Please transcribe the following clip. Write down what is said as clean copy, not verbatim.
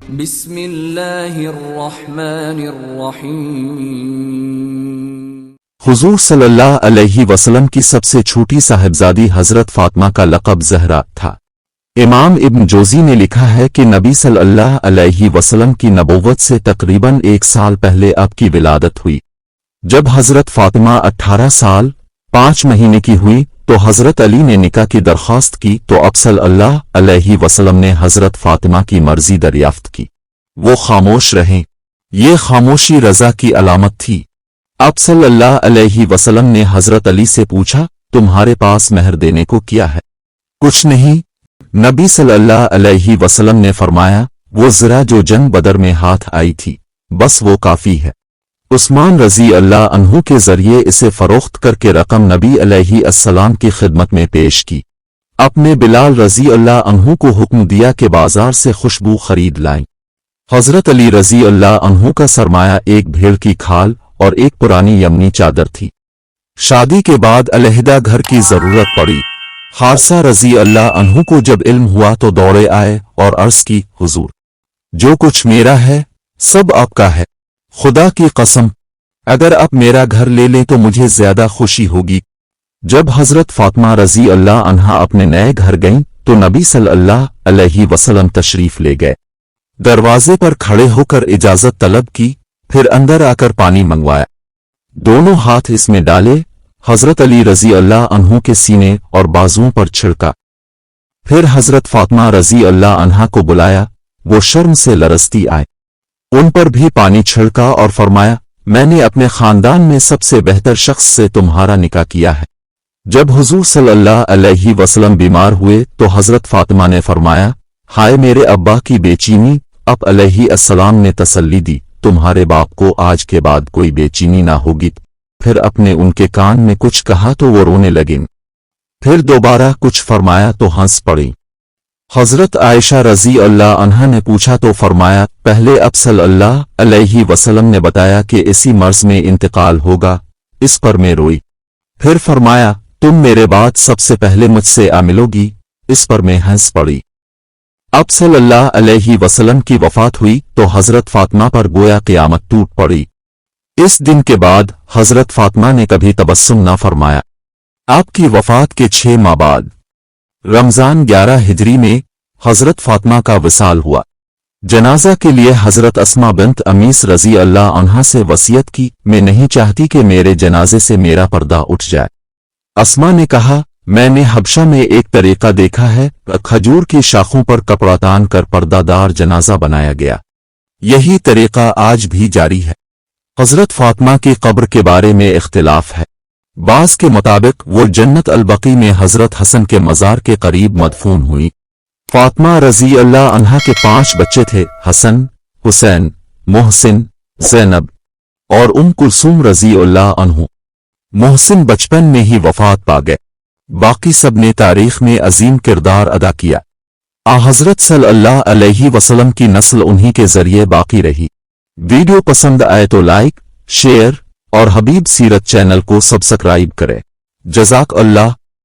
بسم اللہ الرحمن الرحیم۔ حضور صلی اللہ علیہ وسلم کی سب سے چھوٹی صاحبزادی حضرت فاطمہ کا لقب زہرا تھا۔ امام ابن جوزی نے لکھا ہے کہ نبی صلی اللہ علیہ وسلم کی نبوت سے تقریباً 1 سال پہلے آپ کی ولادت ہوئی۔ جب حضرت فاطمہ 18 سال 5 مہینے کی ہوئی تو حضرت علی نے نکاح کی درخواست کی تو آپ صلی اللہ علیہ وسلم نے حضرت فاطمہ کی مرضی دریافت کی۔ وہ خاموش رہیں۔ یہ خاموشی رضا کی علامت تھی۔ آپ صلی اللہ علیہ وسلم نے حضرت علی سے پوچھا، تمہارے پاس مہر دینے کو کیا ہے؟ کچھ نہیں۔ نبی صلی اللہ علیہ وسلم نے فرمایا، وہ زرہ جو جنگ بدر میں ہاتھ آئی تھی، بس وہ کافی ہے۔ عثمان رضی اللہ عنہ کے ذریعے اسے فروخت کر کے رقم نبی علیہ السلام کی خدمت میں پیش کی۔ اپنے بلال رضی اللہ عنہ کو حکم دیا کہ بازار سے خوشبو خرید لائیں۔ حضرت علی رضی اللہ عنہ کا سرمایہ ایک بھیڑ کی کھال اور ایک پرانی یمنی چادر تھی۔ شادی کے بعد علیحدہ گھر کی ضرورت پڑی۔ حارثہ رضی اللہ عنہ کو جب علم ہوا تو دوڑے آئے اور عرض کی، حضور، جو کچھ میرا ہے سب آپ کا ہے، خدا کی قسم اگر آپ میرا گھر لے لیں تو مجھے زیادہ خوشی ہوگی۔ جب حضرت فاطمہ رضی اللہ عنہا اپنے نئے گھر گئیں تو نبی صلی اللہ علیہ وسلم تشریف لے گئے۔ دروازے پر کھڑے ہو کر اجازت طلب کی، پھر اندر آ کر پانی منگوایا۔ دونوں ہاتھ اس میں ڈالے، حضرت علی رضی اللہ عنہ کے سینے اور بازوؤں پر چھڑکا۔ پھر حضرت فاطمہ رضی اللہ عنہا کو بلایا، وہ شرم سے لرزتی آئے۔ ان پر بھی پانی چھڑکا اور فرمایا، میں نے اپنے خاندان میں سب سے بہتر شخص سے تمہارا نکاح کیا ہے۔ جب حضور صلی اللہ علیہ وسلم بیمار ہوئے تو حضرت فاطمہ نے فرمایا، ہائے میرے ابا کی بے چینی۔ آپ علیہ السلام نے تسلی دی، تمہارے باپ کو آج کے بعد کوئی بے چینی نہ ہوگی۔ پھر اپنے ان کے کان میں کچھ کہا تو وہ رونے لگیں۔ پھر دوبارہ کچھ فرمایا تو ہنس پڑیں۔ حضرت عائشہ رضی اللہ عنہا نے پوچھا تو فرمایا، پہلے آپ صلی اللہ علیہ وسلم نے بتایا کہ اسی مرض میں انتقال ہوگا، اس پر میں روئی۔ پھر فرمایا، تم میرے بعد سب سے پہلے مجھ سے آ ملو گی، اس پر میں ہنس پڑی۔ آپ صلی اللہ علیہ وسلم کی وفات ہوئی تو حضرت فاطمہ پر گویا قیامت ٹوٹ پڑی۔ اس دن کے بعد حضرت فاطمہ نے کبھی تبسم نہ فرمایا۔ آپ کی وفات کے 6 ماہ بعد رمضان 11 ہجری میں حضرت فاطمہ کا وصال ہوا۔ جنازہ کے لیے حضرت اسما بنت امیس رضی اللہ عنہا سے وصیت کی، میں نہیں چاہتی کہ میرے جنازے سے میرا پردہ اٹھ جائے۔ اسما نے کہا، میں نے حبشہ میں ایک طریقہ دیکھا ہے، کھجور کی شاخوں پر کپڑا تان کر پردہ دار جنازہ بنایا گیا۔ یہی طریقہ آج بھی جاری ہے۔ حضرت فاطمہ کی قبر کے بارے میں اختلاف ہے۔ بعض کے مطابق وہ جنت البقیع میں حضرت حسن کے مزار کے قریب مدفون ہوئی۔ فاطمہ رضی اللہ عنہا کے 5 بچے تھے، حسن، حسین، محسن، زینب اور کلثوم رضی اللہ عنہ۔ محسن بچپن میں ہی وفات پا گئے، باقی سب نے تاریخ میں عظیم کردار ادا کیا۔ حضرت صلی اللہ علیہ وسلم کی نسل انہی کے ذریعے باقی رہی۔ ویڈیو پسند آئے تو لائک، شیئر اور حبیب سیرت چینل کو سبسکرائب کریں۔ جزاک اللہ۔